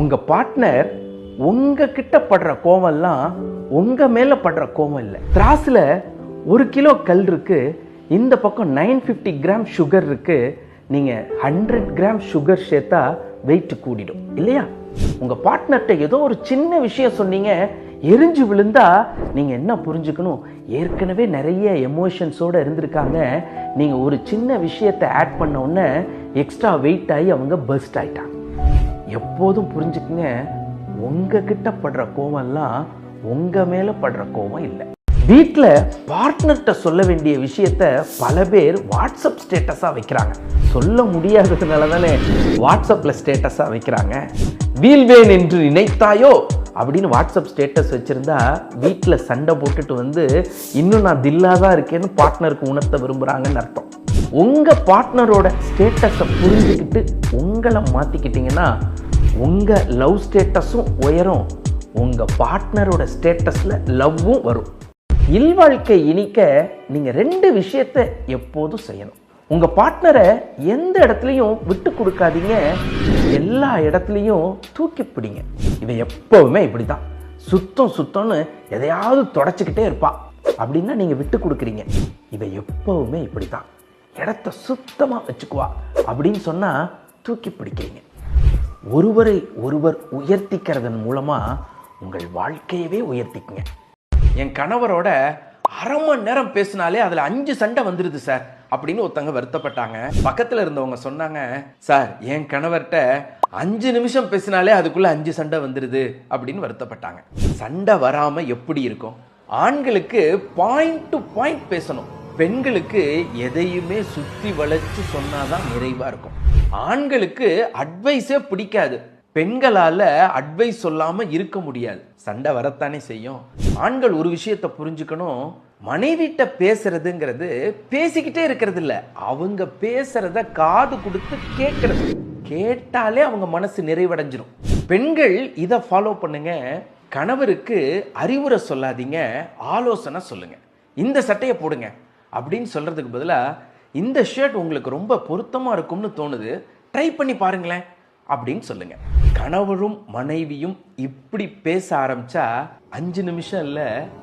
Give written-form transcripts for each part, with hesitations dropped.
உங்க பார்ட்னர் உங்ககிட்ட படுற கோவம்லாம் உங்க மேல படுற கோவம் இல்லை. திராசுல 1 கிலோ கல் இருக்கு, இந்த பக்கம் 950 கிராம் சுகர் இருக்கு. நீங்க 100 கிராம் சுகர் சேர்த்தா வெயிட் கூடிடும் இல்லையா? உங்க பார்ட்னர்கிட்ட ஏதோ ஒரு சின்ன விஷயம் சொன்னீங்க, எரிஞ்சு விழுந்தா நீங்க என்ன புரிஞ்சுக்கணும்? ஏற்கனவே நிறைய எமோஷன்ஸோட இருந்திருக்காங்க. நீங்க ஒரு சின்ன விஷயத்தை ஆட் பண்ண உடனே எக்ஸ்ட்ரா வெயிட் ஆகி அவங்க பர்ஸ்ட் ஆயிட்டாங்க. எப்போதும் புரிஞ்சுக்குங்க, உங்ககிட்ட படுற கோவம்லாம் உங்க மேல படுற கோவம் இல்லை. வீட்டில் பார்ட்னர்கிட்ட சொல்ல வேண்டிய விஷயத்த பல பேர் வாட்ஸ்அப் ஸ்டேட்டஸாக வைக்கிறாங்க. சொல்ல முடியாததுனால தானே வாட்ஸ்அப்பில் ஸ்டேட்டஸாக வைக்கிறாங்க. வீழ்வேன் என்று நினைத்தாயோ அப்படின்னு வாட்ஸ்அப் ஸ்டேட்டஸ் வச்சுருந்தா வீட்டில் சண்டை போட்டுட்டு வந்து இன்னும் நான் தில்லாதான் இருக்கேன்னு பார்ட்னருக்கு உணர்த்த விரும்புகிறாங்கன்னு அர்த்தம். உங்கள் பார்ட்னரோட ஸ்டேட்டஸை புரிஞ்சுக்கிட்டு உங்களை மாற்றிக்கிட்டீங்கன்னா உங்கள் லவ் ஸ்டேட்டஸும் உயரும், உங்கள் பார்ட்னரோட ஸ்டேட்டஸில் லவ்வும் வரும். இல்வாழ்க்கை இனிக்க நீங்கள் 2 விஷயத்தை எப்போதும் செய்யணும். உங்கள் பார்ட்னரை எந்த இடத்துலையும் விட்டு கொடுக்காதீங்க, எல்லா இடத்துலையும் தூக்கி பிடிங்க. இவன் எப்போவுமே இப்படி தான் சுத்தம்னு எதையாவது தொடச்சிக்கிட்டே இருப்பா அப்படின்னா நீங்கள் விட்டு கொடுக்குறீங்க. இவன் எப்போவுமே இப்படி தான் இடத்த சுத்தமாக வச்சுக்குவா அப்படின்னு சொன்னால் தூக்கி பிடிக்கிறீங்க. ஒருவரை ஒருவர் உயர்த்திக்கிறதன் மூலமாக உங்கள் வாழ்க்கையவே உயர்த்திக்குங்க. என் கணவரோட 1/2 மணி நேரம் பேசினாலே அதில் 5 சண்டை வந்துடுது சார் அப்படின்னு ஒருத்தவங்க வருத்தப்பட்டாங்க. பக்கத்தில் இருந்தவங்க சொன்னாங்க, சார் என் கணவர்கிட்ட 5 நிமிஷம் பேசினாலே அதுக்குள்ள 5 சண்டை வந்துடுது அப்படின்னு வருத்தப்பட்டாங்க. சண்டை வராமல் எப்படி இருக்கும்? ஆண்களுக்கு பாயிண்ட் டு பாயிண்ட் பேசணும், பெண்களுக்கு எதையுமே சுத்தி வளைச்சு சொன்னாதான் நிறைவா இருக்கும். ஆண்களுக்கு அட்வைஸே பிடிக்காது, பெண்களால அட்வைஸ் சொல்லாம இருக்க முடியாது. சண்டை வரத்தானே செய்யும். ஆண்கள் ஒரு விஷயத்தை புரிஞ்சுக்கணும், மனைவிட்ட பேசுறதுங்கிறது பேசிக்கிட்டே இருக்கிறது இல்ல, அவங்க பேசுறத காது கொடுத்து கேட்கறது. கேட்டாலே அவங்க மனசு நிறைவடைஞ்சிரும். பெண்கள் இதை ஃபாலோ பண்ணுங்க. கணவருக்கு அறிவுரை சொல்லாதீங்க, ஆலோசனை சொல்லுங்க. இந்த சட்டையை போடுங்க அப்படின்னு சொல்றதுக்கு பதிலாக இந்த ஷர்ட் உங்களுக்கு ரொம்ப பொருத்தமா இருக்கும்னு தோணுது, ட்ரை பண்ணி பாருங்களேன் அப்படின்னு சொல்லுங்க. கணவரும் மனைவியும் இப்படி பேச ஆரம்பிச்சா 5 நிமிஷம் இல்ல,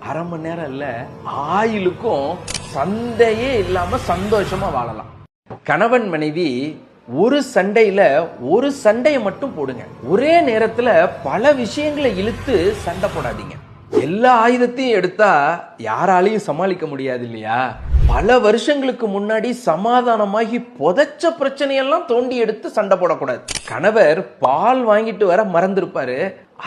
1/2 மணி நேரம் இல்ல, ஆயுளுக்கும் சண்டையே இல்லாம சந்தோஷமா வாழலாம். கணவன் மனைவி ஒரு சண்டையில ஒரு சண்டையை மட்டும் போடுங்க. ஒரே நேரத்துல பல விஷயங்களை இழுத்து சண்டை போடாதீங்க. எல்லா ஆயுதத்தையும் எடுத்தா யாராலையும் சமாளிக்க முடியாது இல்லையா? பல வருஷங்களுக்கு முன்னாடி சமாதானமாகி புதைச்ச பிரச்சனையெல்லாம் தோண்டி எடுத்து சண்டை போடக்கூடாது. கணவர் பால் வாங்கிட்டு வர மறந்துருப்பாரு,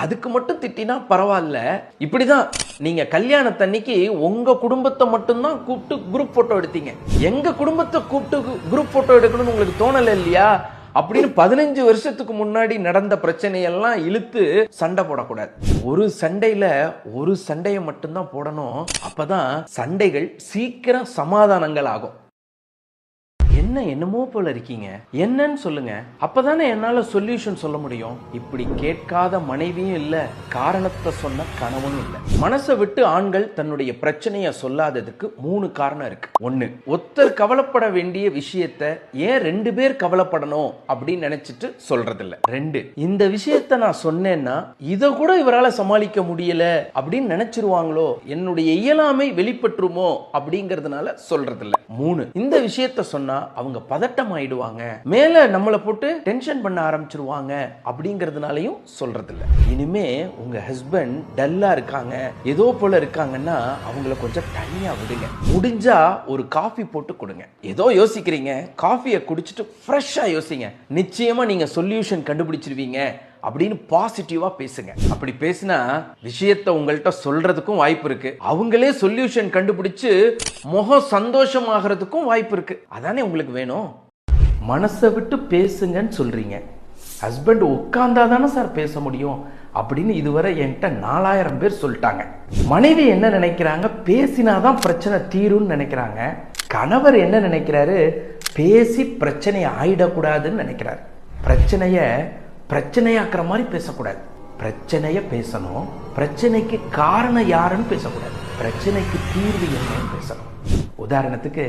அதுக்கு மட்டும் திட்டினா பரவாயில்ல. இப்படிதான் நீங்க கல்யாணத்தன்னைக்கு உங்க குடும்பத்தை மட்டும்தான் கூப்பிட்டு குரூப் போட்டோ எடுத்தீங்க, எங்க குடும்பத்தை கூப்பிட்டு குரூப் போட்டோ எடுக்கணும்னு உங்களுக்கு தோணல இல்லையா? அப்படின்னு 15 வருஷத்துக்கு முன்னாடி நடந்த பிரச்சனையெல்லாம் இழுத்து சண்டை போடக்கூடாது. ஒரு சண்டையில ஒரு சண்டையை மட்டும்தான் போடணும். அப்பதான் சண்டைகள் சீக்கிரம் சமாதானங்கள் ஆகும். என்னமோ போல இருக்கீங்க, என்னன்னு சொல்லுங்க, அப்பதானே என்னால சொல்யூஷன் சொல்ல முடியும். இப்படி கேட்காத மனைவியும் இல்ல, காரணத்தை சொன்ன கணவனும் இல்ல. மனசை விட்டு ஆண்கள் தன்னுடைய பிரச்சனைய சொல்லாததுக்கு 3 காரணம் இருக்கு. 1, ஒருத்தர் கவலைப்பட வேண்டிய விஷயத்த ஏன் 2 பேர் கவலைப்படணும் அப்படின்னு நினைச்சிட்டு சொல்றது இல்ல. 2, இந்த விஷயத்த நான் சொன்னேன்னா இத கூட இவரால சமாளிக்க முடியல அப்படின்னு நினைச்சிருவாங்களோ, என்னுடைய இயலாமை வெளிப்பட்டுருமோ அப்படிங்கறதுனால சொல்றது இல்ல. 3, இந்த விஷயத்த சொன்னா அவங்க பதட்டம் ஆயிடுவாங்க, மேல நம்மளை போட்டு டென்ஷன் பண்ண ஆரம்பிச்சிருவாங்க அப்படிங்கறதுனாலையும் சொல்றது இல்ல. இனிமே உங்க ஹஸ்பண்ட் டல்லா இருக்காங்க, ஏதோ போல இருக்காங்கன்னா அவங்கள கொஞ்சம் தனியா விடுங்க. முடிஞ்சா ஒரு காஃபி போட்டு கொடுங்க. ஏதோ யோசிக்கிறீங்க, காஃபியை குடிச்சிட்டு ஃப்ரெஷ்ஷா யோசிங்க, நிச்சயமா நீங்க சொல்யூஷன் கண்டுபிடிச்சிருவீங்க அப்படின்னு பாசிட்டிவா பேசுங்க. அப்படி பேசினா விஷயத்தை உங்கள்கிட்ட சொல்றதுக்கும் வாய்ப்பு இருக்கு, அவங்களே சொல்யூஷன் கண்டுபிடிச்சு முகம் சந்தோஷமாகிறதுக்கும் வாய்ப்பு இருக்கு. அதானே உங்களுக்கு வேணும். மனசை விட்டு பேசுங்கன்னு சொல்றீங்க, ஹஸ்பண்ட் உட்கார்ந்தாதானே சார் பேச முடியும் அப்படின்னு இதுவரை என்கிட்ட 4000 பேர் சொல்லிட்டாங்க. மனைவி என்ன நினைக்கிறாங்க, பேசினாதான் பிரச்சனை தீரும்னு நினைக்கிறாங்க. கணவர் என்ன நினைக்கிறாரு, பேசி பிரச்சனை ஆயிடக்கூடாதுன்னு நினைக்கிறாரு. பிரச்சனையாக்குற மாதிரி பேசக்கூடாது, பிரச்சனைய பேசணும். பிரச்சனைக்கு காரணம் யாருன்னு பேசக்கூடாது, பிரச்சனைக்கு தீர்வு என்னன்னு பேசணும். உதாரணத்துக்கு,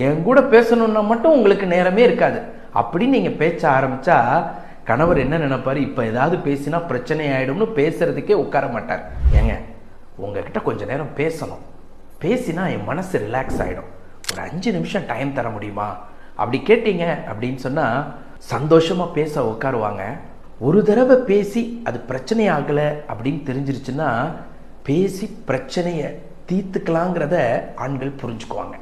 என் கூட பேசணும்னா மட்டும் உங்களுக்கு நேரமே இருக்காது அப்படின்னு நீங்க பேச்ச ஆரம்பிச்சா கணவர் என்ன நினைப்பாரு, இப்போ ஏதாவது பேசினா பிரச்சனை ஆகிடும்னு பேசுறதுக்கே உட்கார மாட்டார். ஏங்க உங்ககிட்ட கொஞ்ச நேரம் பேசணும், பேசினா என் மனசு ரிலாக்ஸ் ஆகிடும், ஒரு 5 நிமிஷம் டைம் தர முடியுமா அப்படி கேட்டீங்க அப்படின்னு சொன்னால் சந்தோஷமாக பேச உட்காருவாங்க. ஒரு தடவை பேசி அது பிரச்சனை ஆகலை அப்படின்னு தெரிஞ்சிருச்சுன்னா பேசி பிரச்சனையை தீர்த்துக்கலாங்கிறத ஆண்கள் புரிஞ்சுக்குவாங்க.